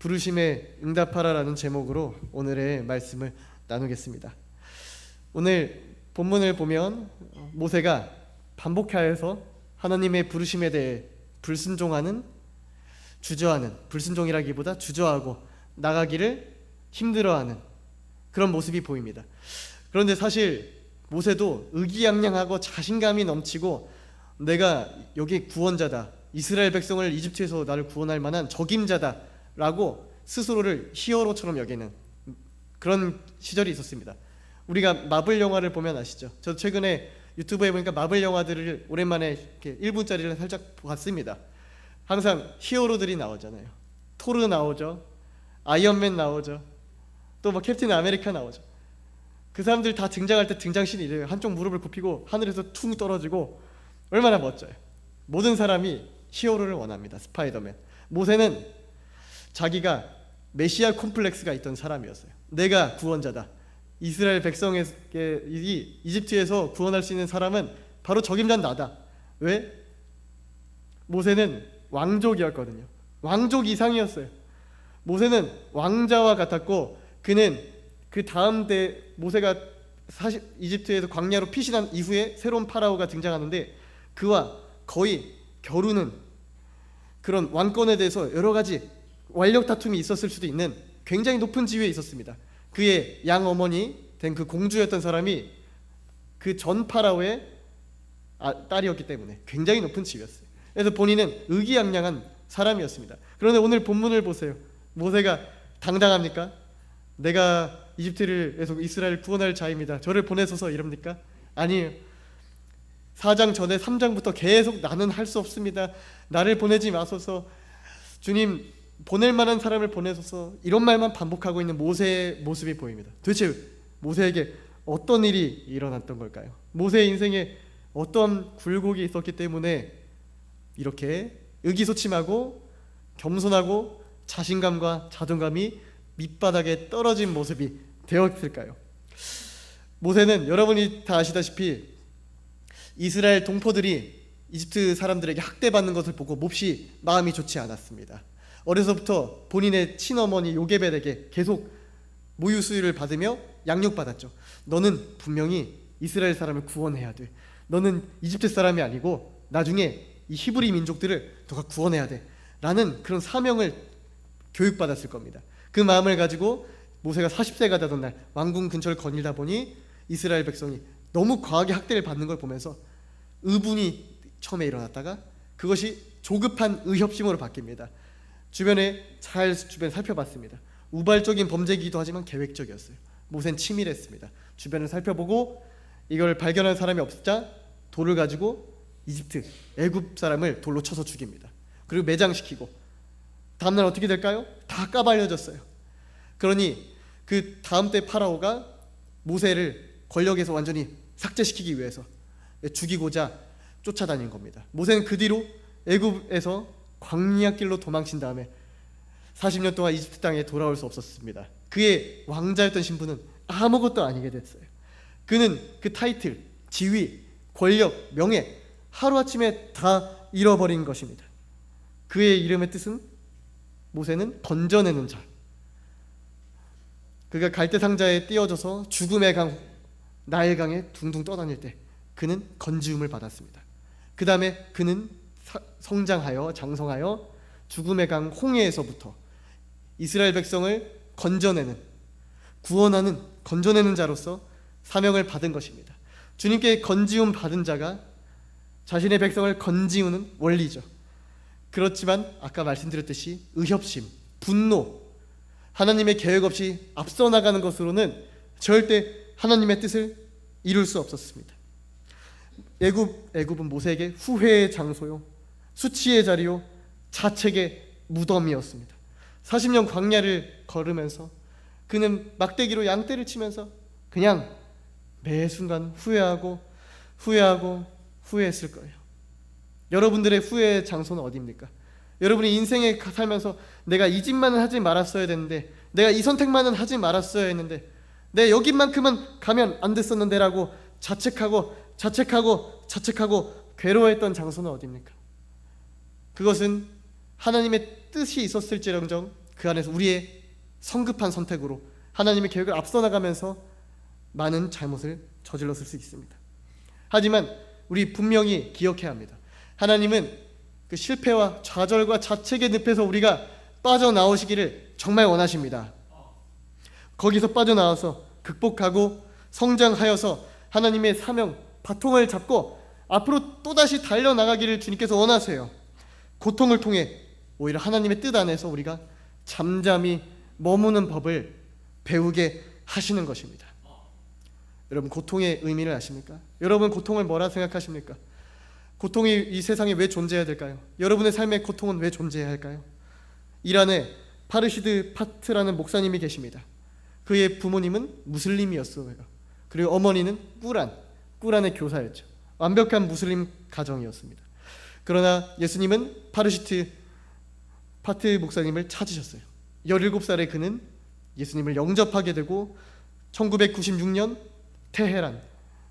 부르심에 응답하라라는 제목으로 오늘의 말씀을 나누겠습니다. 오늘 본문을 보면 모세가 반복하여서 하나님의 부르심에 대해 불순종하는, 주저하는, 불순종이라기보다 주저하고 나가기를 힘들어하는 그런 모습이 보입니다. 그런데 사실 모세도 의기양양하고 자신감이 넘치고 내가 여기 구원자다, 이스라엘 백성을 이집트에서 나를 구원할 만한 적임자다 라고 스스로를 히어로처럼 여기는 그런 시절이 있었습니다. 우리가 마블 영화를 보면 아시죠? 저 최근에 유튜브에 보니까 마블 영화들을 오랜만에 이렇게 1분짜리를 살짝 봤습니다. 항상 히어로들이 나오잖아요. 토르 나오죠, 아이언맨 나오죠, 또 뭐 캡틴 아메리카 나오죠. 그 사람들 다 등장할 때 등장신이 이래요. 한쪽 무릎을 굽히고 하늘에서 퉁 떨어지고 얼마나 멋져요. 모든 사람이 히어로를 원합니다. 스파이더맨. 모세는 자기가 메시아 콤플렉스가 있던 사람이었어요. 내가 구원자다, 이스라엘 백성에게 이집트에서 구원할 수 있는 사람은 바로 적임자는 나다. 왜? 모세는 왕족이었거든요. 왕족 이상이었어요. 모세는 왕자와 같았고, 그는 그 다음 때 모세가 이집트에서 광야로 피신한 이후에 새로운 파라오가 등장하는데 그와 거의 겨루는 그런 왕권에 대해서 여러 가지 완력 다툼이 있었을 수도 있는 굉장히 높은 지위에 있었습니다. 그의 양어머니 된 그 공주였던 사람이 그 전 파라오의 딸이었기 때문에 굉장히 높은 지위였어요. 그래서 본인은 의기양양한 사람이었습니다. 그런데 오늘 본문을 보세요. 모세가 당당합니까? 내가 이집트에서 이스라엘 구원할 자입니다, 저를 보내소서 이럽니까? 아니에요. 4장 전에 3장부터 계속 나는 할 수 없습니다, 나를 보내지 마소서, 주님 보낼 만한 사람을 보내소서, 이런 말만 반복하고 있는 모세의 모습이 보입니다. 도대체 모세에게 어떤 일이 일어났던 걸까요? 모세의 인생에 어떤 굴곡이 있었기 때문에 이렇게 의기소침하고 겸손하고 자신감과 자존감이 밑바닥에 떨어진 모습이 되었을까요? 모세는 여러분이 다 아시다시피 이스라엘 동포들이 이집트 사람들에게 학대받는 것을 보고 몹시 마음이 좋지 않았습니다. 어려서부터 본인의 친어머니 요게벳에게 계속 모유 수유를 받으며 양육받았죠. 너는 분명히 이스라엘 사람을 구원해야 돼, 너는 이집트 사람이 아니고 나중에 이 히브리 민족들을 너가 구원해야 돼 라는 그런 사명을 교육받았을 겁니다. 그 마음을 가지고 모세가 40세가 되던 날 왕궁 근처를 거닐다 보니 이스라엘 백성이 너무 과하게 학대를 받는 걸 보면서 의분이 처음에 일어났다가 그것이 조급한 의협심으로 바뀝니다. 주변 살펴봤습니다. 우발적인 범죄이기도 하지만 계획적이었어요. 모세는 치밀했습니다. 주변을 살펴보고 이걸 발견한 사람이 없자 돌을 가지고 애굽 사람을 돌로 쳐서 죽입니다. 그리고 매장시키고 다음날 어떻게 될까요? 다 까발려졌어요. 그러니 그 다음 때 파라오가 모세를 권력에서 완전히 삭제시키기 위해서 죽이고자 쫓아다닌 겁니다. 모세는 그 뒤로 애굽에서 광야길로 도망친 다음에 40년 동안 이집트 땅에 돌아올 수 없었습니다. 그의 왕자였던 신분은 아무것도 아니게 됐어요. 그는 그 타이틀, 지위, 권력, 명예 하루아침에 다 잃어버린 것입니다. 그의 이름의 뜻은 모세는 건져내는 자. 그가 갈대 상자에 띄어져서 죽음의 강 나일강에 둥둥 떠다닐 때 그는 건지움을 받았습니다. 그 다음에 그는 성장하여 장성하여 죽음의 강 홍해에서부터 이스라엘 백성을 건져내는, 구원하는, 건져내는 자로서 사명을 받은 것입니다. 주님께 건지움 받은 자가 자신의 백성을 건지우는 원리죠. 그렇지만 아까 말씀드렸듯이 의협심, 분노, 하나님의 계획 없이 앞서 나가는 것으로는 절대 하나님의 뜻을 이룰 수 없었습니다. 애굽은 모세에게 후회의 장소요, 수치의 자리요, 자책의 무덤이었습니다. 40년 광야를 걸으면서 그는 막대기로 양떼를 치면서 그냥 매 순간 후회했을 거예요. 여러분들의 후회의 장소는 어디입니까? 여러분이 인생에 살면서 내가 이 짓만은 하지 말았어야 됐는데, 내가 이 선택만은 하지 말았어야 했는데, 내가 여기만큼은 가면 안 됐었는데 라고 자책하고 괴로워했던 장소는 어디입니까? 그것은 하나님의 뜻이 있었을지언정 그 안에서 우리의 성급한 선택으로 하나님의 계획을 앞서 나가면서 많은 잘못을 저질렀을 수 있습니다. 하지만 우리 분명히 기억해야 합니다. 하나님은 그 실패와 좌절과 자책의 늪에서 우리가 빠져나오시기를 정말 원하십니다. 거기서 빠져나와서 극복하고 성장하여서 하나님의 사명, 바통을 잡고 앞으로 또다시 달려나가기를 주님께서 원하세요. 고통을 통해 오히려 하나님의 뜻 안에서 우리가 잠잠히 머무는 법을 배우게 하시는 것입니다. 여러분, 고통의 의미를 아십니까? 여러분, 고통을 뭐라 생각하십니까? 고통이 이 세상에 왜 존재해야 될까요? 여러분의 삶의 고통은 왜 존재해야 할까요? 이란에 파르시드 파트라는 목사님이 계십니다. 그의 부모님은 무슬림이었어요. 그리고 어머니는 꾸란의 교사였죠. 완벽한 무슬림 가정이었습니다. 그러나 예수님은 파르시드 파트 목사님을 찾으셨어요. 17살의 그는 예수님을 영접하게 되고 1996년 테헤란,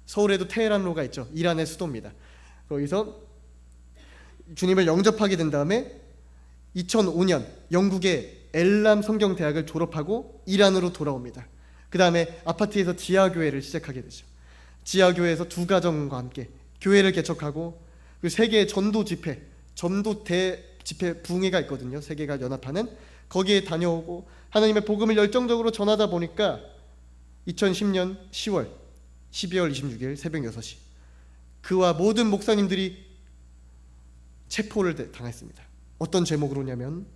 서울에도 테헤란로가 있죠. 이란의 수도입니다. 거기서 주님을 영접하게 된 다음에 2005년 영국의 엘람 성경대학을 졸업하고 이란으로 돌아옵니다. 그 다음에 아파트에서 지하교회를 시작하게 되죠. 지하교회에서 두 가정과 함께 교회를 개척하고 그 세계의 전도 대집회 부흥회가 있거든요. 세계가 연합하는, 거기에 다녀오고 하나님의 복음을 열정적으로 전하다 보니까 2010년 12월 26일 새벽 6시 그와 모든 목사님들이 체포를 당했습니다. 어떤 제목으로냐면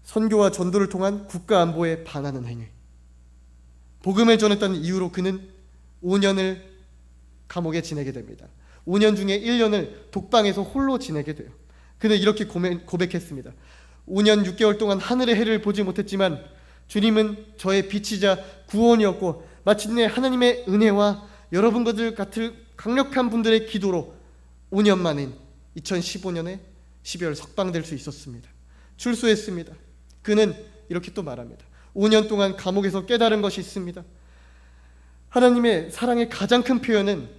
선교와 전도를 통한 국가 안보에 반하는 행위. 복음을 전했다는 이유로 그는 5년을 감옥에 지내게 됩니다. 5년 중에 1년을 독방에서 홀로 지내게 돼요. 그는 이렇게 고백했습니다. 5년 6개월 동안 하늘의 해를 보지 못했지만 주님은 저의 빛이자 구원이었고 마침내 하나님의 은혜와 여러분들 같은 강력한 분들의 기도로 5년 만인 2015년에 12월 석방될 수 있었습니다. 출소했습니다. 그는 이렇게 또 말합니다. 5년 동안 감옥에서 깨달은 것이 있습니다. 하나님의 사랑의 가장 큰 표현은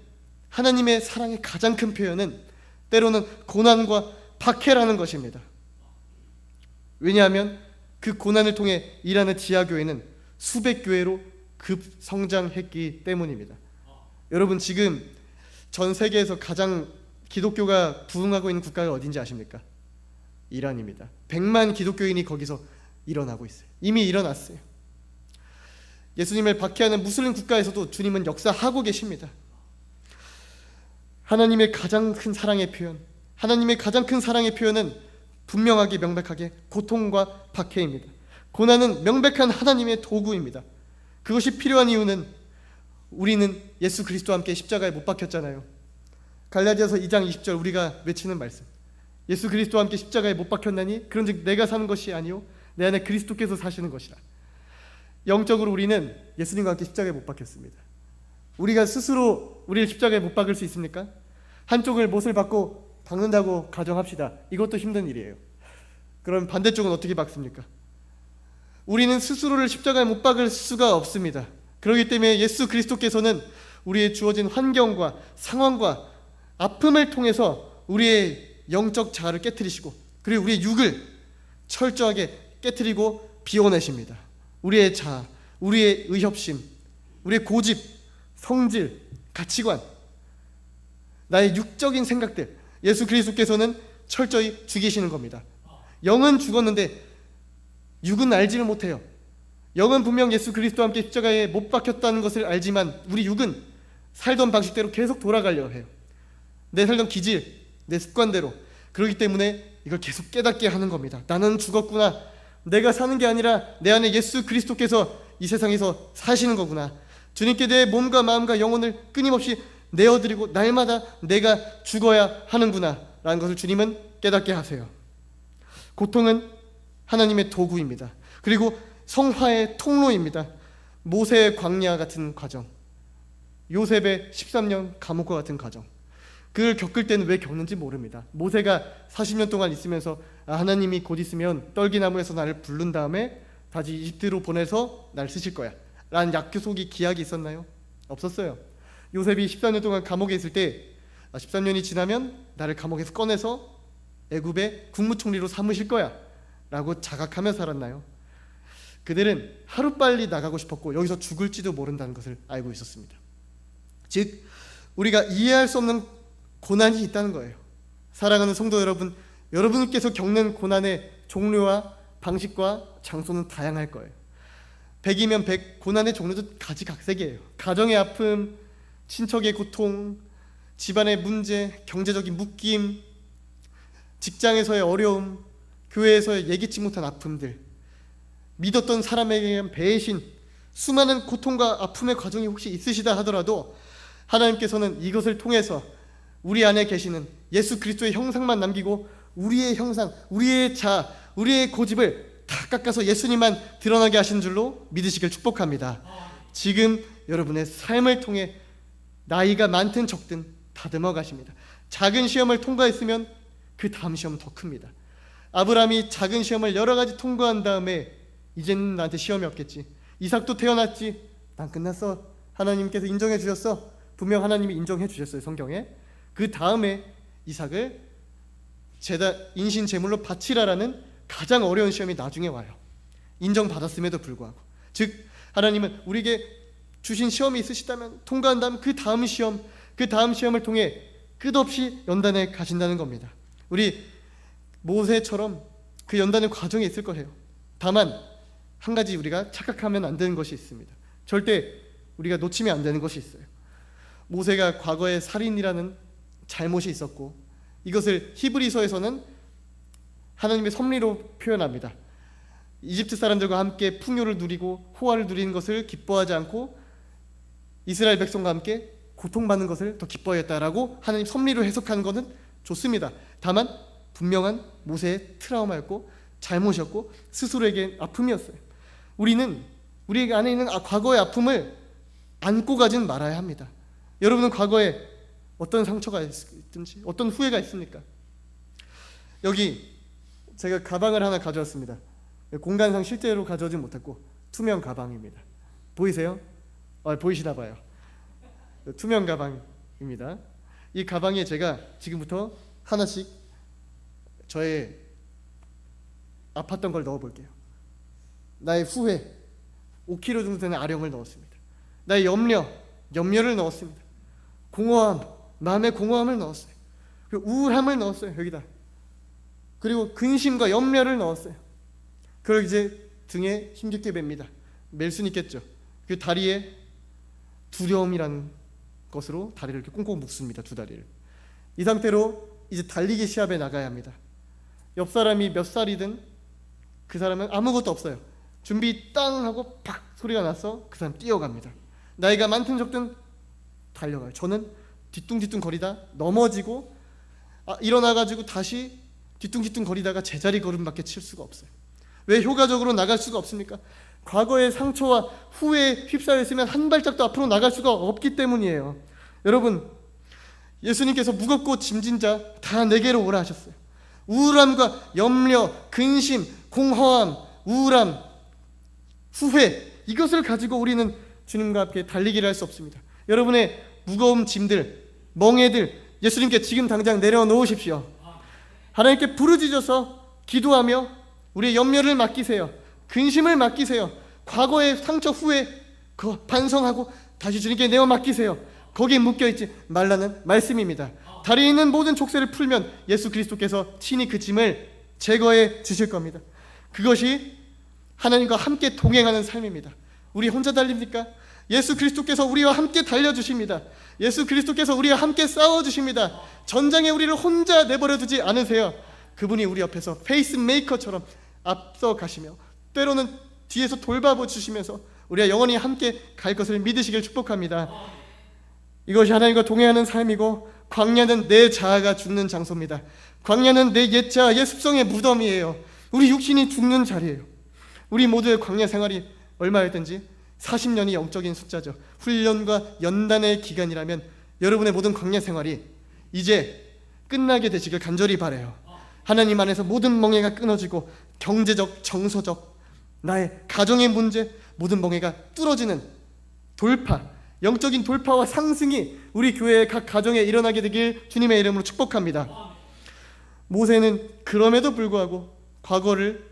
때로는 고난과 박해라는 것입니다. 왜냐하면 그 고난을 통해 이란의 지하교회는 수백 교회로 급성장했기 때문입니다. 여러분, 지금 전 세계에서 가장 기독교가 부흥하고 있는 국가가 어딘지 아십니까? 이란입니다. 100만 기독교인이 거기서 일어나고 있어요. 이미 일어났어요. 예수님을 박해하는 무슬림 국가에서도 주님은 역사하고 계십니다. 하나님의 가장 큰 사랑의 표현은 분명하게 명백하게 고통과 박해입니다. 고난은 명백한 하나님의 도구입니다. 그것이 필요한 이유는 우리는 예수 그리스도와 함께 십자가에 못 박혔잖아요. 갈라디아서 2장 20절 우리가 외치는 말씀, 예수 그리스도와 함께 십자가에 못 박혔나니 그런즉 내가 사는 것이 아니요 내 안에 그리스도께서 사시는 것이라. 영적으로 우리는 예수님과 함께 십자가에 못 박혔습니다. 우리가 스스로 우리를 십자가에 못 박을 수 있습니까? 한쪽을 못을 박고 박는다고 가정합시다. 이것도 힘든 일이에요. 그럼 반대쪽은 어떻게 박습니까? 우리는 스스로를 십자가에 못 박을 수가 없습니다. 그렇기 때문에 예수 그리스도께서는 우리의 주어진 환경과 상황과 아픔을 통해서 우리의 영적 자아를 깨트리시고 그리고 우리의 육을 철저하게 깨트리고 비워내십니다. 우리의 자아, 우리의 의협심, 우리의 고집, 성질, 가치관, 나의 육적인 생각들, 예수 그리스도께서는 철저히 죽이시는 겁니다. 영은 죽었는데 육은 알지를 못해요. 영은 분명 예수 그리스도와 함께 십자가에 못 박혔다는 것을 알지만 우리 육은 살던 방식대로 계속 돌아가려 해요. 내 살던 기질, 내 습관대로. 그렇기 때문에 이걸 계속 깨닫게 하는 겁니다. 나는 죽었구나. 내가 사는 게 아니라 내 안에 예수 그리스도께서 이 세상에서 사시는 거구나. 주님께 내 몸과 마음과 영혼을 끊임없이 내어드리고 날마다 내가 죽어야 하는구나 라는 것을 주님은 깨닫게 하세요. 고통은 하나님의 도구입니다. 그리고 성화의 통로입니다. 모세의 광야 같은 과정, 요셉의 13년 감옥과 같은 과정, 그걸 겪을 때는 왜 겪는지 모릅니다. 모세가 40년 동안 있으면서 하나님이 곧 있으면 떨기나무에서 나를 부른 다음에 다시 이집트로 보내서 날 쓰실 거야 라는 약속이 기약이 있었나요? 없었어요. 요셉이 14년 동안 감옥에 있을 때 13년이 지나면 나를 감옥에서 꺼내서 애굽의 국무총리로 삼으실 거야 라고 자각하며 살았나요? 그들은 하루빨리 나가고 싶었고 여기서 죽을지도 모른다는 것을 알고 있었습니다. 즉 우리가 이해할 수 없는 고난이 있다는 거예요. 사랑하는 성도 여러분, 여러분께서 겪는 고난의 종류와 방식과 장소는 다양할 거예요. 100이면 100, 고난의 종류도 가지각색이에요. 가정의 아픔, 친척의 고통, 집안의 문제, 경제적인 묶임, 직장에서의 어려움, 교회에서의 예기치 못한 아픔들, 믿었던 사람에게 대한 배신, 수많은 고통과 아픔의 과정이 혹시 있으시다 하더라도 하나님께서는 이것을 통해서 우리 안에 계시는 예수 그리스도의 형상만 남기고 우리의 형상, 우리의 자, 우리의 고집을 다 깎아서 예수님만 드러나게 하신 줄로 믿으시길 축복합니다. 지금 여러분의 삶을 통해 나이가 많든 적든 다듬어 가십니다. 작은 시험을 통과했으면 그 다음 시험은 더 큽니다. 아브라함이 작은 시험을 여러 가지 통과한 다음에 이제는 나한테 시험이 없겠지, 이삭도 태어났지, 난 끝났어, 하나님께서 인정해 주셨어. 분명 하나님이 인정해 주셨어요, 성경에. 그 다음에 이삭을 인신 제물로 바치라라는 가장 어려운 시험이 나중에 와요. 인정받았음에도 불구하고. 즉 하나님은 우리에게 주신 시험이 있으시다면 통과한 다음 그 다음 시험을 통해 끝없이 연단해 가신다는 겁니다. 우리 모세처럼 그 연단의 과정에 있을 거예요. 다만 한 가지 우리가 착각하면 안 되는 것이 있습니다. 절대 우리가 놓치면 안 되는 것이 있어요. 모세가 과거에 살인이라는 잘못이 있었고, 이것을 히브리서에서는 하나님의 섭리로 표현합니다. 이집트 사람들과 함께 풍요를 누리고 호화를 누리는 것을 기뻐하지 않고 이스라엘 백성과 함께 고통받는 것을 더 기뻐했다라고 하나님 섭리로 해석하는 것은 좋습니다. 다만 분명한 모세의 트라우마였고 잘못이었고 스스로에게 아픔이었어요. 우리는 우리 안에 있는 과거의 아픔을 안고 가진 말아야 합니다. 여러분은 과거에 어떤 상처가 있든지 어떤 후회가 있습니까? 여기 제가 가방을 하나 가져왔습니다. 공간상 실제로 가져오진 못했고 투명 가방입니다. 보이세요? 보이시나 봐요. 투명 가방입니다. 이 가방에 제가 지금부터 하나씩 저의 아팠던 걸 넣어볼게요. 나의 후회, 5kg 정도 되는 아령을 넣었습니다. 나의 염려를 넣었습니다. 공허함, 마음의 공허함을 넣었어요. 그리고 우울함을 넣었어요, 여기다. 그리고 근심과 염려를 넣었어요. 그리고 이제 등에 힘겹게 맵니다. 멜 수는 있겠죠. 그 다리에 두려움이라는 것으로 다리를 이렇게 꽁꽁 묶습니다. 두 다리를. 이 상태로 이제 달리기 시합에 나가야 합니다. 옆 사람이 몇 살이든 그 사람은 아무것도 없어요. 준비 땅 하고 팍 소리가 나서 그 사람 뛰어갑니다. 나이가 많든 적든 달려가요. 저는 뒤뚱뒤뚱 거리다 넘어지고 일어나가지고 다시 뒤뚱뒤뚱 거리다가 제자리 걸음밖에 칠 수가 없어요. 왜 효과적으로 나갈 수가 없습니까? 과거의 상처와 후회에 휩싸여 있으면 한 발짝도 앞으로 나갈 수가 없기 때문이에요. 여러분, 예수님께서 무겁고 짐진 자 다 내게로 오라 하셨어요. 우울함과 염려, 근심, 공허함, 우울함, 후회, 이것을 가지고 우리는 주님과 함께 달리기를 할 수 없습니다. 여러분의 무거운 짐들, 멍에들 예수님께 지금 당장 내려놓으십시오. 하나님께 부르짖어서 기도하며 우리의 염려를 맡기세요. 근심을 맡기세요. 과거의 상처 후회 반성하고 다시 주님께 내어 맡기세요. 거기에 묶여있지 말라는 말씀입니다. 다리에 있는 모든 족쇄를 풀면 예수 그리스도께서 친히 그 짐을 제거해 주실 겁니다. 그것이 하나님과 함께 동행하는 삶입니다. 우리 혼자 달립니까? 예수 그리스도께서 우리와 함께 달려주십니다. 예수 그리스도께서 우리와 함께 싸워주십니다. 전장에 우리를 혼자 내버려 두지 않으세요. 그분이 우리 옆에서 페이스메이커처럼 앞서 가시며 때로는 뒤에서 돌봐 주시면서 우리가 영원히 함께 갈 것을 믿으시길 축복합니다. 이것이 하나님과 동행하는 삶이고, 광야는 내 자아가 죽는 장소입니다. 광야는 내 옛 자아, 옛 습성의 무덤이에요. 우리 육신이 죽는 자리예요. 우리 모두의 광야 생활이 얼마였든지 40년이 영적인 숫자죠. 훈련과 연단의 기간이라면 여러분의 모든 광야 생활이 이제 끝나게 되시길 간절히 바라요. 하나님 안에서 모든 멍해가 끊어지고 경제적, 정서적, 나의 가정의 문제, 모든 멍해가 뚫어지는 돌파, 영적인 돌파와 상승이 우리 교회의 각 가정에 일어나게 되길 주님의 이름으로 축복합니다. 모세는 그럼에도 불구하고 과거를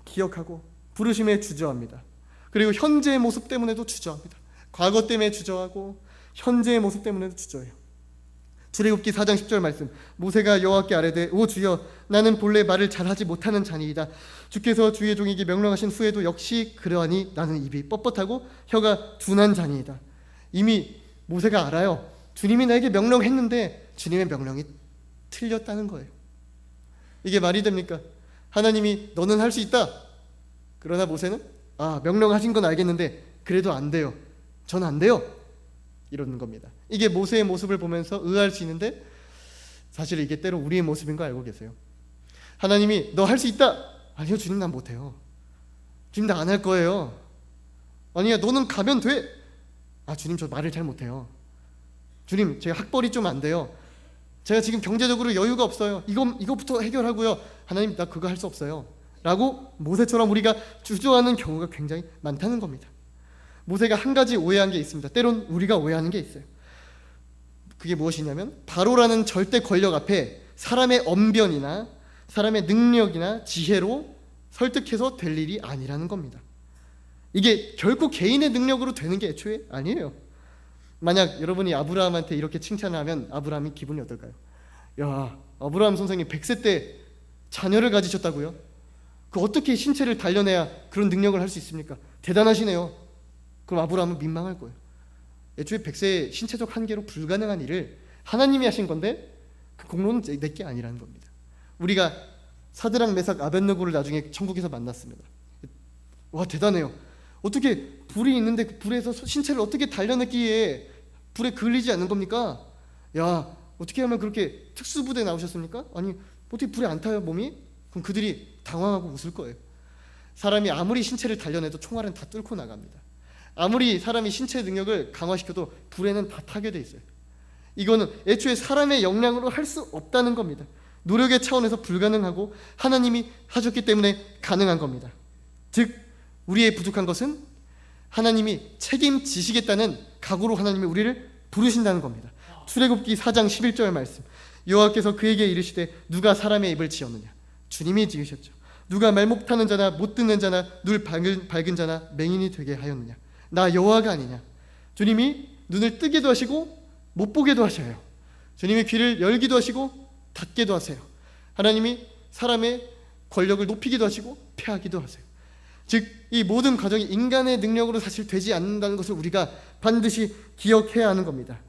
기억하고 부르심에 주저합니다. 그리고 현재의 모습 때문에도 주저합니다. 과거 때문에 주저하고 현재의 모습 때문에도 주저해요. 출애굽기 4장 10절 말씀, 모세가 여호와께 아뢰되 오 주여 나는 본래 말을 잘하지 못하는 자니이다. 주께서 주의 종에게 명령하신 후에도 역시 그러하니 나는 입이 뻣뻣하고 혀가 둔한 자니이다. 이미 모세가 알아요. 주님이 나에게 명령했는데 주님의 명령이 틀렸다는 거예요. 이게 말이 됩니까? 하나님이 너는 할 수 있다. 그러나 모세는 명령하신 건 알겠는데 그래도 안 돼요. 저는 안 돼요. 이러는 겁니다. 이게 모세의 모습을 보면서 의아할 수 있는데 사실 이게 때로 우리의 모습인 거 알고 계세요? 하나님이 너 할 수 있다. 아니요 주님 난 못해요. 주님 나 안 할 거예요. 아니야 너는 가면 돼. 주님 저 말을 잘 못해요. 주님 제가 학벌이 좀 안 돼요. 제가 지금 경제적으로 여유가 없어요. 이거부터 해결하고요. 하나님 나 그거 할 수 없어요. 라고 모세처럼 우리가 주저하는 경우가 굉장히 많다는 겁니다. 모세가 한 가지 오해한 게 있습니다. 때론 우리가 오해하는 게 있어요. 그게 무엇이냐면 바로라는 절대 권력 앞에 사람의 언변이나 사람의 능력이나 지혜로 설득해서 될 일이 아니라는 겁니다. 이게 결코 개인의 능력으로 되는 게 애초에 아니에요. 만약 여러분이 아브라함한테 이렇게 칭찬을 하면 아브라함이 기분이 어떨까요? 야, 아브라함 선생님 100세 때 자녀를 가지셨다고요? 그 어떻게 신체를 단련해야 그런 능력을 할 수 있습니까? 대단하시네요. 그럼 아브라함은 민망할 거예요. 애초에 100세의 신체적 한계로 불가능한 일을 하나님이 하신 건데 그 공로는 내게 아니라는 겁니다. 우리가 사드락 메삭 아벳느고를 나중에 천국에서 만났습니다. 와 대단해요. 어떻게 불이 있는데 그 불에서 신체를 어떻게 단련했기에 불에 그을리지 않는 겁니까? 야 어떻게 하면 그렇게 특수부대 나오셨습니까? 아니 어떻게 불에 안 타요 몸이? 그럼 그들이 당황하고 웃을 거예요. 사람이 아무리 신체를 단련해도 총알은 다 뚫고 나갑니다. 아무리 사람이 신체 능력을 강화시켜도 불에는 다 타게 돼 있어요. 이거는 애초에 사람의 역량으로 할 수 없다는 겁니다. 노력의 차원에서 불가능하고 하나님이 하셨기 때문에 가능한 겁니다. 즉 우리의 부족한 것은 하나님이 책임지시겠다는 각오로 하나님이 우리를 부르신다는 겁니다. 출애굽기 4장 11절 말씀, 여호와께서 그에게 이르시되 누가 사람의 입을 지었느냐? 주님이 지으셨죠. 누가 말 못하는 자나 못 듣는 자나 눈 밝은 자나 맹인이 되게 하였느냐? 나 여호와가 아니냐? 주님이 눈을 뜨게도 하시고 못 보게도 하셔요. 주님이 귀를 열기도 하시고 닫게도 하세요. 하나님이 사람의 권력을 높이기도 하시고 폐하기도 하세요. 즉 이 모든 과정이 인간의 능력으로 사실 되지 않는다는 것을 우리가 반드시 기억해야 하는 겁니다.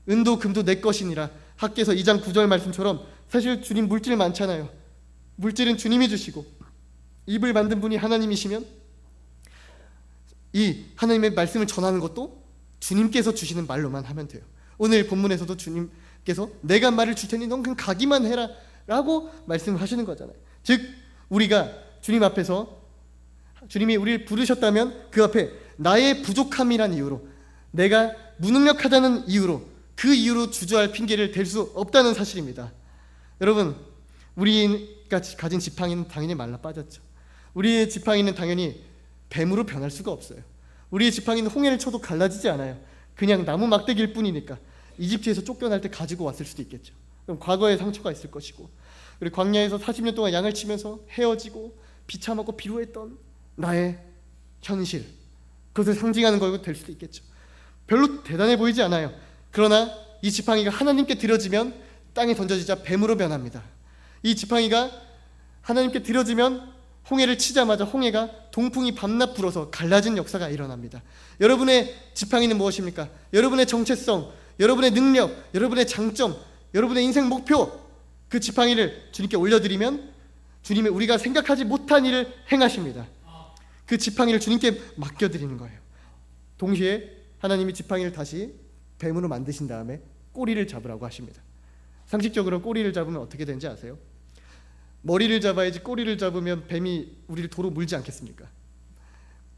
은도 금도 내 것이니라. 학개서 2장 9절 말씀처럼 사실 주님 물질 많잖아요. 물질은 주님이 주시고 입을 만든 분이 하나님이시면 이 하나님의 말씀을 전하는 것도 주님께서 주시는 말로만 하면 돼요. 오늘 본문에서도 주님께서 내가 말을 줄 테니 넌 그냥 가기만 해라 라고 말씀을 하시는 거잖아요. 즉 우리가 주님 앞에서 주님이 우리를 부르셨다면 그 앞에 나의 부족함이란 이유로 내가 무능력하다는 이유로 그 이유로 주저할 핑계를 댈 수 없다는 사실입니다. 여러분 우리가 가진 지팡이는 당연히 말라 빠졌죠. 우리의 지팡이는 당연히 뱀으로 변할 수가 없어요. 우리의 지팡이는 홍해를 쳐도 갈라지지 않아요. 그냥 나무 막대기일 뿐이니까. 이집트에서 쫓겨날 때 가지고 왔을 수도 있겠죠. 그럼 과거에 상처가 있을 것이고 그리고 광야에서 40년 동안 양을 치면서 헤어지고 비참하고 비루했던 나의 현실, 그것을 상징하는 거고 될 수도 있겠죠. 별로 대단해 보이지 않아요. 그러나 이 지팡이가 하나님께 드려지면 땅에 던져지자 뱀으로 변합니다. 이 지팡이가 하나님께 드려지면 홍해를 치자마자 홍해가 동풍이 밤낮 불어서 갈라진 역사가 일어납니다. 여러분의 지팡이는 무엇입니까? 여러분의 정체성, 여러분의 능력, 여러분의 장점, 여러분의 인생 목표, 그 지팡이를 주님께 올려드리면 주님이 우리가 생각하지 못한 일을 행하십니다. 그 지팡이를 주님께 맡겨드리는 거예요. 동시에 하나님이 지팡이를 다시 뱀으로 만드신 다음에 꼬리를 잡으라고 하십니다. 상식적으로 꼬리를 잡으면 어떻게 되는지 아세요? 머리를 잡아야지 꼬리를 잡으면 뱀이 우리를 도로 물지 않겠습니까?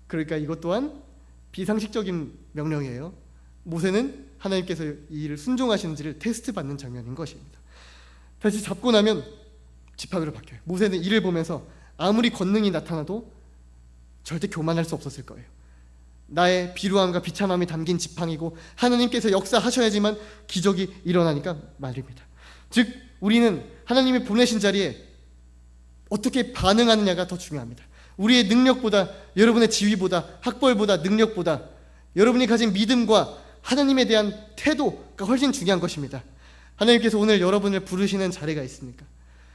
그러니까 이것 또한 비상식적인 명령이에요. 모세는 하나님께서 이 일을 순종하시는지를 테스트 받는 장면인 것입니다. 다시 잡고 나면 지팡이로 바뀌어요. 모세는 이를 보면서 아무리 권능이 나타나도 절대 교만할 수 없었을 거예요. 나의 비루함과 비참함이 담긴 지팡이고 하나님께서 역사하셔야지만 기적이 일어나니까 말입니다. 즉 우리는 하나님이 보내신 자리에 어떻게 반응하느냐가 더 중요합니다. 우리의 능력보다, 여러분의 지위보다, 학벌보다, 능력보다 여러분이 가진 믿음과 하나님에 대한 태도가 훨씬 중요한 것입니다. 하나님께서 오늘 여러분을 부르시는 자리가 있습니까?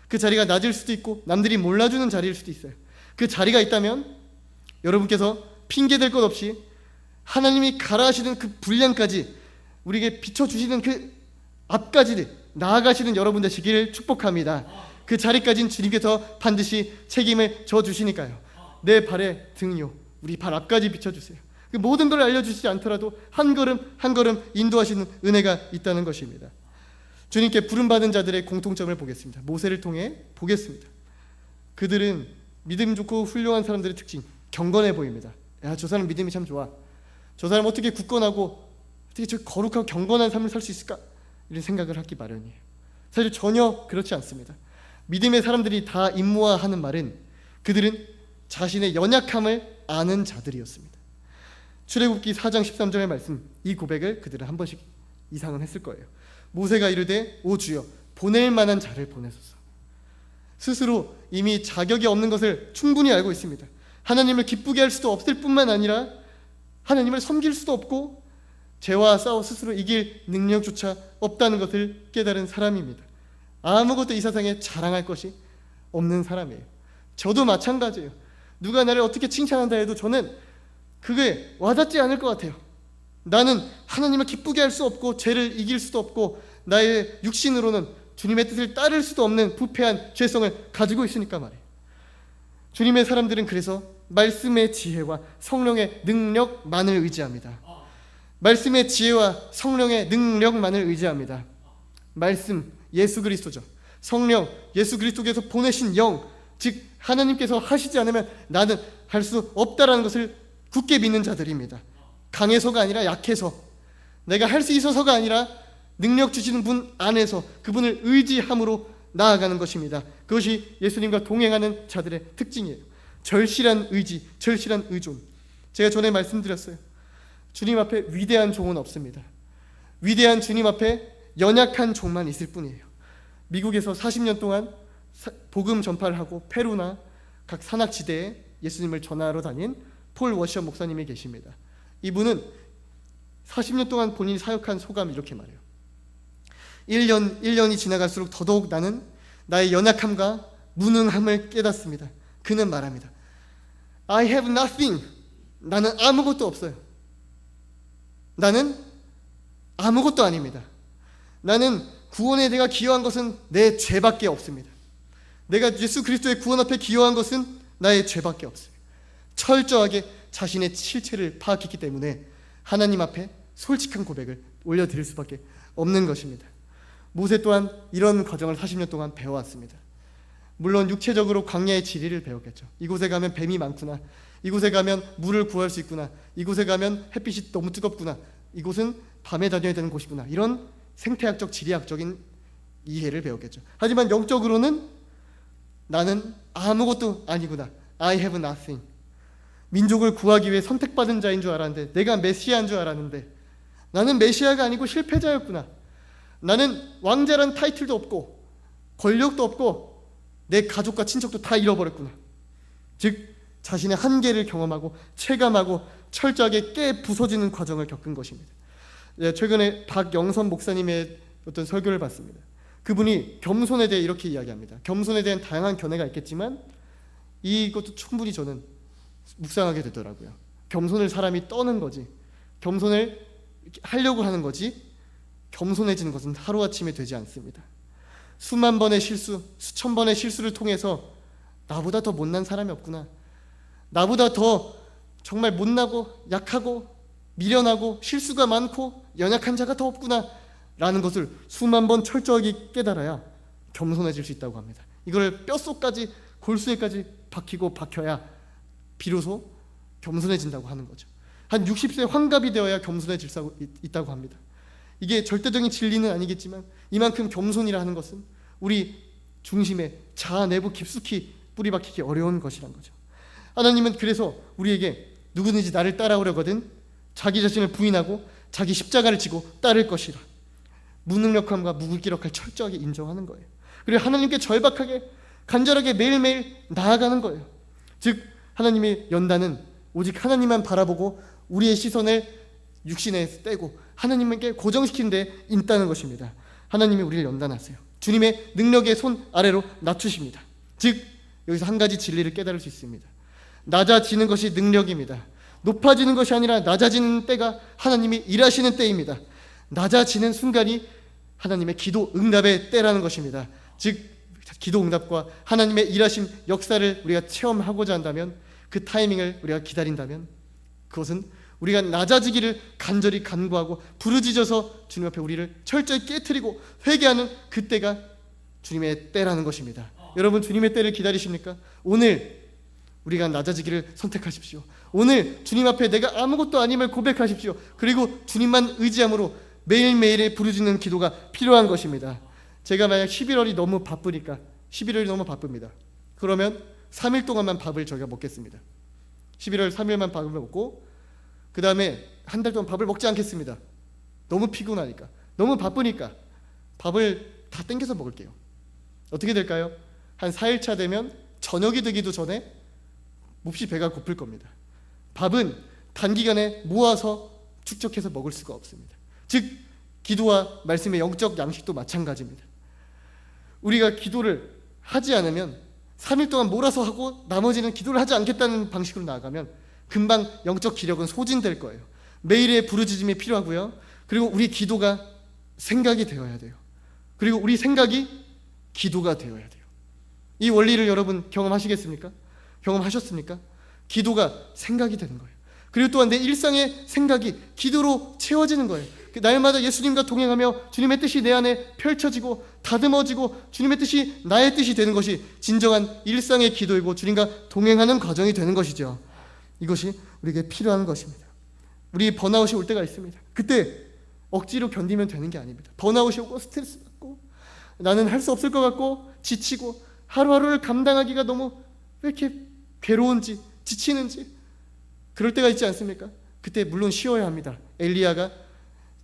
그 자리가 낮을 수도 있고 남들이 몰라주는 자리일 수도 있어요. 그 자리가 있다면 여러분께서 핑계댈 것 없이 하나님이 가라 하시는 그 분량까지 우리에게 비춰주시는 그 앞까지 나아가시는 여러분 되시기를 축복합니다. 그 자리까지는 주님께서 반드시 책임을 져주시니까요. 내 발의 등이요, 우리 발 앞까지 비춰주세요. 그 모든 걸 알려주시지 않더라도 한 걸음 한 걸음 인도하시는 은혜가 있다는 것입니다. 주님께 부름받은 자들의 공통점을 보겠습니다. 모세를 통해 보겠습니다. 그들은 믿음 좋고 훌륭한 사람들의 특징, 경건해 보입니다. 야, 저 사람 믿음이 참 좋아. 저 사람 어떻게 굳건하고 어떻게 저 거룩하고 경건한 삶을 살 수 있을까? 이런 생각을 하기 마련이에요. 사실 전혀 그렇지 않습니다. 믿음의 사람들이 다 임무화하는 말은 그들은 자신의 연약함을 아는 자들이었습니다. 출애굽기 4장 13절의 말씀, 이 고백을 그들은 한 번씩 이상은 했을 거예요. 모세가 이르되 오 주여 보낼 만한 자를 보내소서. 스스로 이미 자격이 없는 것을 충분히 알고 있습니다. 하나님을 기쁘게 할 수도 없을 뿐만 아니라 하나님을 섬길 수도 없고 죄와 싸워 스스로 이길 능력조차 없다는 것을 깨달은 사람입니다. 아무것도 이 세상에 자랑할 것이 없는 사람이에요. 저도 마찬가지예요. 누가 나를 어떻게 칭찬한다 해도 저는 그게 와닿지 않을 것 같아요. 나는 하나님을 기쁘게 할 수 없고 죄를 이길 수도 없고 나의 육신으로는 주님의 뜻을 따를 수도 없는 부패한 죄성을 가지고 있으니까 말이에요. 주님의 사람들은 그래서 말씀의 지혜와 성령의 능력만을 의지합니다. 말씀의 지혜와 성령의 능력만을 의지합니다. 말씀, 예수 그리스도죠. 성령, 예수 그리스도께서 보내신 영, 즉 하나님께서 하시지 않으면 나는 할 수 없다라는 것을 굳게 믿는 자들입니다. 강해서가 아니라 약해서, 내가 할 수 있어서가 아니라 능력 주시는 분 안에서 그분을 의지함으로 나아가는 것입니다. 그것이 예수님과 동행하는 자들의 특징이에요. 절실한 의지, 절실한 의존. 제가 전에 말씀드렸어요. 주님 앞에 위대한 종은 없습니다. 위대한 주님 앞에 연약한 종만 있을 뿐이에요. 미국에서 40년 동안 복음 전파를 하고 페루나 각 산악지대에 예수님을 전하러 다닌 폴 워셔 목사님이 계십니다. 이분은 40년 동안 본인이 사역한 소감을 이렇게 말해요. 1년이 지나갈수록 더더욱 나는 나의 연약함과 무능함을 깨닫습니다. 그는 말합니다. I have nothing. 나는 아무것도 없어요. 나는 아무것도 아닙니다. 나는 구원에 내가 기여한 것은 내 죄밖에 없습니다. 내가 예수 그리스도의 구원 앞에 기여한 것은 나의 죄밖에 없어요. 철저하게 자신의 실체를 파악했기 때문에 하나님 앞에 솔직한 고백을 올려드릴 수밖에 없는 것입니다. 모세 또한 이런 과정을 40년 동안 배워왔습니다. 물론 육체적으로 광야의 지리를 배웠겠죠. 이곳에 가면 뱀이 많구나, 이곳에 가면 물을 구할 수 있구나, 이곳에 가면 햇빛이 너무 뜨겁구나, 이곳은 밤에 다녀야 되는 곳이구나, 이런 생태학적 지리학적인 이해를 배웠겠죠. 하지만 영적으로는 나는 아무것도 아니구나, I have nothing. 민족을 구하기 위해 선택받은 자인 줄 알았는데, 내가 메시아인 줄 알았는데 나는 메시아가 아니고 실패자였구나. 나는 왕자란 타이틀도 없고 권력도 없고 내 가족과 친척도 다 잃어버렸구나. 즉 자신의 한계를 경험하고 체감하고 철저하게 깨 부서지는 과정을 겪은 것입니다. 최근에 박영선 목사님의 어떤 설교를 봤습니다. 그분이 겸손에 대해 이렇게 이야기합니다. 겸손에 대한 다양한 견해가 있겠지만 이것도 충분히 저는 묵상하게 되더라고요. 겸손을 사람이 떠는 거지, 겸손을 하려고 하는 거지, 겸손해지는 것은 하루아침에 되지 않습니다. 수만 번의 실수, 수천 번의 실수를 통해서 나보다 더 못난 사람이 없구나, 나보다 더 정말 못나고 약하고 미련하고 실수가 많고 연약한 자가 더 없구나 라는 것을 수만 번 철저하게 깨달아야 겸손해질 수 있다고 합니다. 이걸 뼛속까지 골수에까지 박히고 박혀야 비로소 겸손해진다고 하는 거죠. 한 60세 환갑이 되어야 겸손해질 수 있다고 합니다. 이게 절대적인 진리는 아니겠지만 이만큼 겸손이라 하는 것은 우리 중심에 자아 내부 깊숙이 뿌리 박히기 어려운 것이란 거죠. 하나님은 그래서 우리에게 누구든지 나를 따라오려거든 자기 자신을 부인하고 자기 십자가를 지고 따를 것이라, 무능력함과 무기력함을 철저하게 인정하는 거예요. 그리고 하나님께 절박하게 간절하게 매일매일 나아가는 거예요. 즉 하나님의 연단은 오직 하나님만 바라보고 우리의 시선을 육신에서 떼고 하나님께 고정시키는 데 있다는 것입니다. 하나님이 우리를 연단하세요. 주님의 능력의 손 아래로 낮추십니다. 즉 여기서 한 가지 진리를 깨달을 수 있습니다. 낮아지는 것이 능력입니다. 높아지는 것이 아니라 낮아지는 때가 하나님이 일하시는 때입니다. 낮아지는 순간이 하나님의 기도 응답의 때라는 것입니다. 즉 기도 응답과 하나님의 일하심 역사를 우리가 체험하고자 한다면, 그 타이밍을 우리가 기다린다면, 그것은 우리가 낮아지기를 간절히 간구하고 부르짖어서 주님 앞에 우리를 철저히 깨트리고 회개하는 그때가 주님의 때라는 것입니다. 여러분, 주님의 때를 기다리십니까? 오늘 우리가 낮아지기를 선택하십시오. 오늘 주님 앞에 내가 아무것도 아님을 고백하십시오. 그리고 주님만 의지함으로 매일매일의 부르짖는 기도가 필요한 것입니다. 제가 만약 11월이 너무 바쁘니까, 11월이 너무 바쁩니다. 그러면 3일 동안만 밥을 저희가 먹겠습니다. 11월 3일만 밥을 먹고 그 다음에 한 달 동안 밥을 먹지 않겠습니다. 너무 피곤하니까, 너무 바쁘니까 밥을 다 땡겨서 먹을게요. 어떻게 될까요? 한 4일차 되면 저녁이 되기도 전에 몹시 배가 고플 겁니다. 밥은 단기간에 모아서 축적해서 먹을 수가 없습니다. 즉 기도와 말씀의 영적 양식도 마찬가지입니다. 우리가 기도를 하지 않으면 3일 동안 몰아서 하고 나머지는 기도를 하지 않겠다는 방식으로 나아가면 금방 영적 기력은 소진될 거예요. 매일의 부르짖음이 필요하고요. 그리고 우리 기도가 생각이 되어야 돼요. 그리고 우리 생각이 기도가 되어야 돼요. 이 원리를 여러분 경험하시겠습니까? 경험하셨습니까? 기도가 생각이 되는 거예요. 그리고 또한 내 일상의 생각이 기도로 채워지는 거예요. 날마다 예수님과 동행하며 주님의 뜻이 내 안에 펼쳐지고 다듬어지고 주님의 뜻이 나의 뜻이 되는 것이 진정한 일상의 기도이고 주님과 동행하는 과정이 되는 것이죠. 이것이 우리에게 필요한 것입니다. 우리 번아웃이 올 때가 있습니다. 그때 억지로 견디면 되는 게 아닙니다. 번아웃이 오고 스트레스 받고 나는 할 수 없을 것 같고 지치고 하루하루를 감당하기가 너무 왜 이렇게 괴로운지 지치는지 그럴 때가 있지 않습니까? 그때 물론 쉬어야 합니다. 엘리야가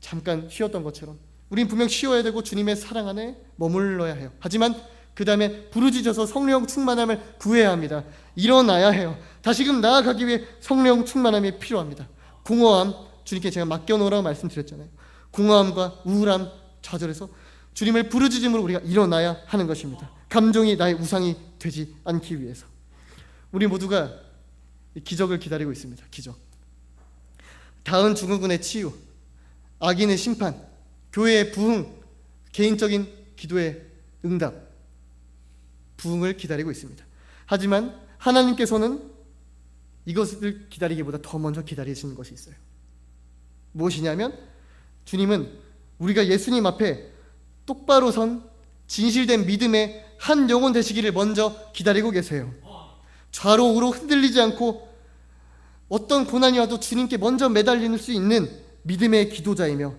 잠깐 쉬었던 것처럼 우린 분명 쉬어야 되고 주님의 사랑 안에 머물러야 해요. 하지만 그 다음에 부르짖어서 성령 충만함을 구해야 합니다. 일어나야 해요. 다시금 나아가기 위해 성령 충만함이 필요합니다. 공허함, 주님께 제가 맡겨놓으라고 말씀드렸잖아요. 공허함과 우울함, 좌절해서 주님을 부르짖음으로 우리가 일어나야 하는 것입니다. 감정이 나의 우상이 되지 않기 위해서. 우리 모두가 기적을 기다리고 있습니다. 기적. 다음 증후군의 치유, 악인의 심판, 교회의 부흥, 개인적인 기도의 응답, 부흥을 기다리고 있습니다. 하지만 하나님께서는 이것을 기다리기보다 더 먼저 기다리시는 것이 있어요. 무엇이냐면 주님은 우리가 예수님 앞에 똑바로 선 진실된 믿음의 한 영혼 되시기를 먼저 기다리고 계세요. 좌로 우로 흔들리지 않고 어떤 고난이 와도 주님께 먼저 매달릴 수 있는 믿음의 기도자이며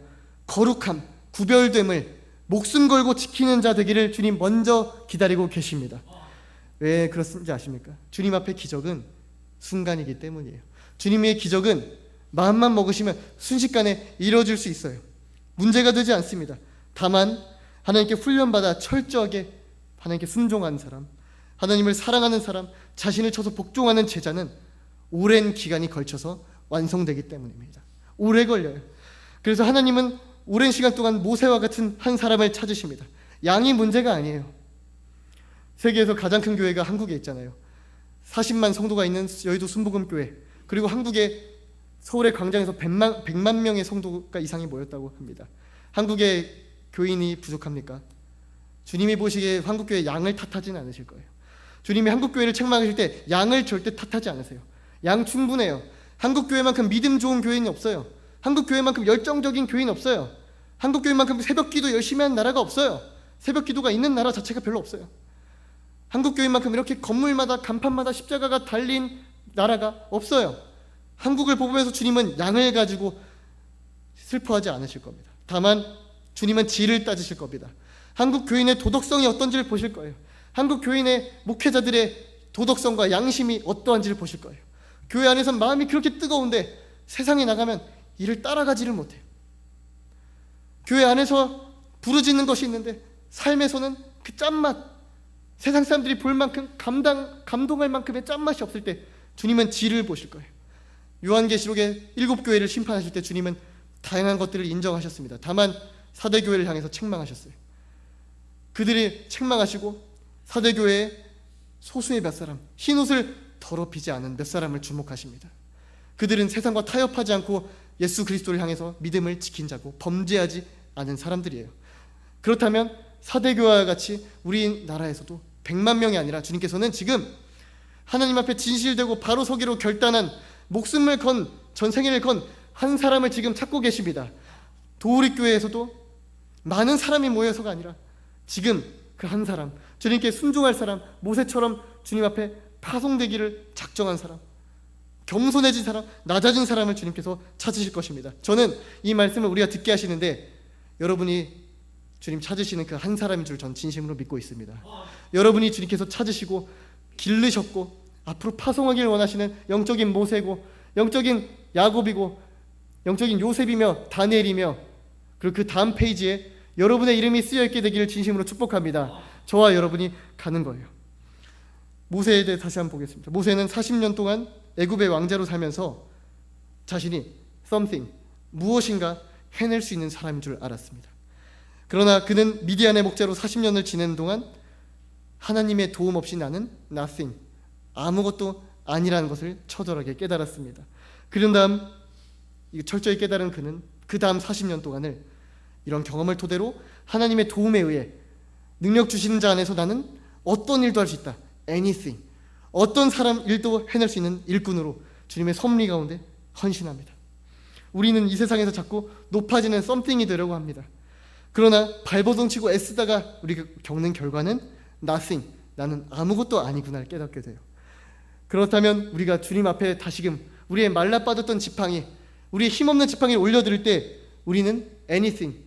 거룩함, 구별됨을 목숨 걸고 지키는 자 되기를 주님 먼저 기다리고 계십니다. 왜 그렇습니까? 아십니까? 주님 앞에 기적은 순간이기 때문이에요. 주님의 기적은 마음만 먹으시면 순식간에 이루어질 수 있어요. 문제가 되지 않습니다. 다만 하나님께 훈련받아 철저하게 하나님께 순종하는 사람, 하나님을 사랑하는 사람, 자신을 쳐서 복종하는 제자는 오랜 기간이 걸쳐서 완성되기 때문입니다. 오래 걸려요. 그래서 하나님은 오랜 시간 동안 모세와 같은 한 사람을 찾으십니다. 양이 문제가 아니에요. 세계에서 가장 큰 교회가 한국에 있잖아요. 40만 성도가 있는 여의도 순복음교회, 그리고 한국의 서울의 광장에서 100만 명의 성도가 이상이 모였다고 합니다. 한국의 교인이 부족합니까? 주님이 보시기에 한국교회 양을 탓하지는 않으실 거예요. 주님이 한국교회를 책망하실 때 양을 절대 탓하지 않으세요. 양 충분해요. 한국교회만큼 믿음 좋은 교인이 없어요. 한국교회만큼 열정적인 교인이 없어요. 한국교회만큼 새벽기도 열심히 하는 나라가 없어요. 새벽기도가 있는 나라 자체가 별로 없어요. 한국교회만큼 이렇게 건물마다 간판마다 십자가가 달린 나라가 없어요. 한국을 보면서 주님은 양을 가지고 슬퍼하지 않으실 겁니다. 다만 주님은 질을 따지실 겁니다. 한국 교인의 도덕성이 어떤지를 보실 거예요. 한국 교인의 목회자들의 도덕성과 양심이 어떠한지를 보실 거예요. 교회 안에서 마음이 그렇게 뜨거운데 세상에 나가면 이를 따라가지를 못해요. 교회 안에서 부르짖는 것이 있는데 삶에서는 그 짠맛, 세상 사람들이 볼 만큼 감동할 만큼의 짠맛이 없을 때 주님은 질을 보실 거예요. 요한계시록의 7교회를 심판하실 때 주님은 다양한 것들을 인정하셨습니다. 다만 사대교회를 향해서 책망하셨어요. 그들이 책망하시고 사대교회의 소수의 몇 사람, 흰옷을 더럽히지 않은 몇 사람을 주목하십니다. 그들은 세상과 타협하지 않고 예수 그리스도를 향해서 믿음을 지킨 자고 범죄하지 않은 사람들이에요. 그렇다면 사대교회와 같이 우리나라에서도 100만 명이 아니라 주님께서는 지금 하나님 앞에 진실되고 바로 서기로 결단한, 목숨을 건, 전생애를 건 한 사람을 지금 찾고 계십니다. 도우리교회에서도 많은 사람이 모여서가 아니라 지금 그 한 사람, 주님께 순종할 사람, 모세처럼 주님 앞에 파송되기를 작정한 사람, 겸손해진 사람, 낮아진 사람을 주님께서 찾으실 것입니다. 저는 이 말씀을 우리가 듣게 하시는데 여러분이 주님 찾으시는 그 한 사람인 줄 전 진심으로 믿고 있습니다. 여러분이 주님께서 찾으시고 기르셨고 앞으로 파송하기를 원하시는 영적인 모세고, 영적인 야곱이고, 영적인 요셉이며 다니엘이며, 그리고 그 다음 페이지에 여러분의 이름이 쓰여있게 되기를 진심으로 축복합니다. 저와 여러분이 가는 거예요. 모세에 대해 다시 한번 보겠습니다. 모세는 40년 동안 애굽의 왕자로 살면서 자신이 something, 무엇인가 해낼 수 있는 사람인 줄 알았습니다. 그러나 그는 미디안의 목자로 40년을 지내는 동안 하나님의 도움 없이 나는 nothing, 아무것도 아니라는 것을 처절하게 깨달았습니다. 그런 다음 철저히 깨달은 그는 그 다음 40년 동안을 이런 경험을 토대로 하나님의 도움에 의해 능력 주시는 자 안에서 나는 어떤 일도 할 수 있다, anything, 어떤 사람 일도 해낼 수 있는 일꾼으로 주님의 섭리 가운데 헌신합니다. 우리는 이 세상에서 자꾸 높아지는 something이 되려고 합니다. 그러나 발버둥치고 애쓰다가 우리가 겪는 결과는 nothing, 나는 아무것도 아니구나를 깨닫게 돼요. 그렇다면 우리가 주님 앞에 다시금 우리의 말라빠졌던 지팡이, 우리의 힘없는 지팡이를 올려드릴 때 우리는 anything,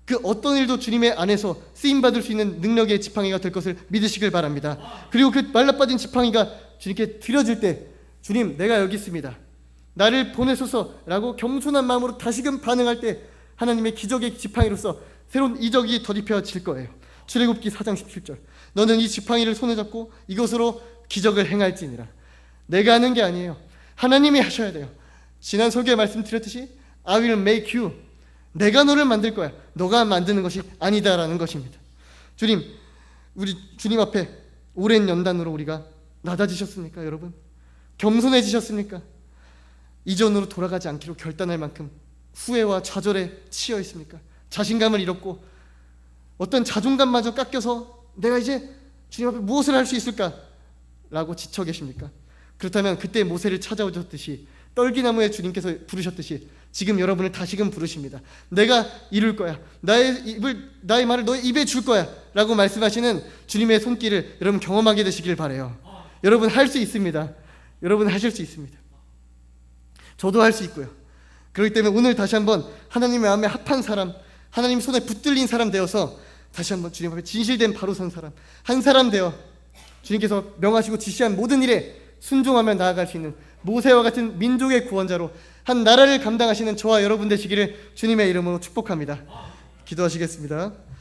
그 어떤 일도 주님의 안에서 쓰임받을 수 있는 능력의 지팡이가 될 것을 믿으시길 바랍니다. 그리고 그 말라빠진 지팡이가 주님께 드려질 때 주님, 내가 여기 있습니다, 나를 보내소서 라고 겸손한 마음으로 다시금 반응할 때 하나님의 기적의 지팡이로서 새로운 이적이 덧입혀질 거예요. 출애굽기 4장 17절, 너는 이 지팡이를 손에 잡고 이것으로 기적을 행할지니라. 내가 하는 게 아니에요, 하나님이 하셔야 돼요. 지난 설교에 말씀드렸듯이 I will make you, 내가 너를 만들 거야, 너가 만드는 것이 아니다라는 것입니다. 주님, 우리 주님 앞에 오랜 연단으로 우리가 낮아지셨습니까? 여러분, 겸손해지셨습니까? 이전으로 돌아가지 않기로 결단할 만큼 후회와 좌절에 치여 있습니까? 자신감을 잃었고 어떤 자존감마저 깎여서 내가 이제 주님 앞에 무엇을 할 수 있을까? 라고 지쳐 계십니까? 그렇다면 그때 모세를 찾아오셨듯이, 떨기나무에 주님께서 부르셨듯이 지금 여러분을 다시금 부르십니다. 내가 이룰 거야, 나의 말을 너의 입에 줄 거야 라고 말씀하시는 주님의 손길을 여러분 경험하게 되시길 바라요. 여러분 할 수 있습니다. 여러분 하실 수 있습니다. 저도 할 수 있고요. 그렇기 때문에 오늘 다시 한번 하나님의 마음에 합한 사람, 하나님 손에 붙들린 사람 되어서 다시 한번 주님 앞에 진실된 바로 선 사람, 한 사람 되어 주님께서 명하시고 지시한 모든 일에 순종하며 나아갈 수 있는 모세와 같은 민족의 구원자로 한 나라를 감당하시는 저와 여러분 되시기를 주님의 이름으로 축복합니다. 기도하시겠습니다.